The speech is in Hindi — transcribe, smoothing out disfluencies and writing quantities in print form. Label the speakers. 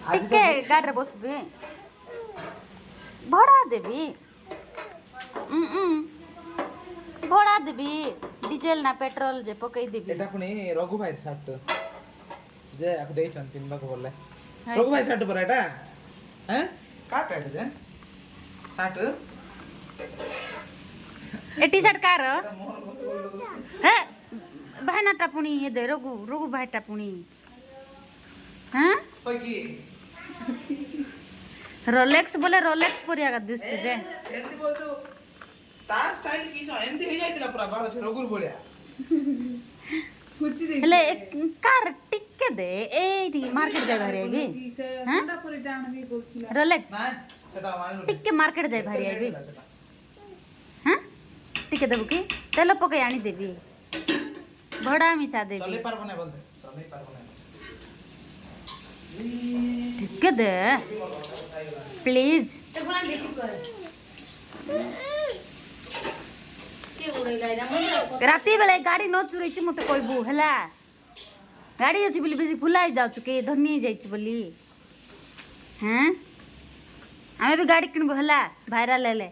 Speaker 1: टिके गाड़ी बसबी भड़ा देवी भड़ा देवी डिजेल ना पेट्रोल जे पकई देवी
Speaker 2: एटा पुनी रघु भाई शर्ट जे आक देई छन तीन बाक बोले रघु भाई शर्ट पर एटा हैं का पेट जे शर्ट
Speaker 1: ए टी शर्ट कार है भाईना टा पुनी ये दे रघु रघु भाई टा पुनी हैं
Speaker 2: तो की
Speaker 1: रोलेक्स बोले रोलेक्स परिया का दुष्ट जे
Speaker 2: सेंती बोल तो तार स्टाइल की सो एंती हे जाइतला पूरा बाल से रघुर बोलिया
Speaker 3: कुछ देख
Speaker 1: हेले कार टिके दे एठी मार्केट जाय भारी आइबी हैं
Speaker 3: कोटा पर डाण भी बोलथिला
Speaker 1: रोलेक्स
Speaker 2: ना सेटा मान
Speaker 1: टिके मार्केट जाय भारी आइबी हैं टिके देबु की तेल पकई आनी देबी भड़ा मिसा
Speaker 2: चले
Speaker 1: देबी
Speaker 2: पार बने बोल दे चले पार बने
Speaker 1: टिके दे प्लीज राती बेले गाड़ी न चुरैछि मते कहबू हला गाड़ी अछि बोली बेसी फुलाई जाउछु के धनी जाइछु बोली हैं आमे भी गाड़ी किनबो हला भाइरा ले ले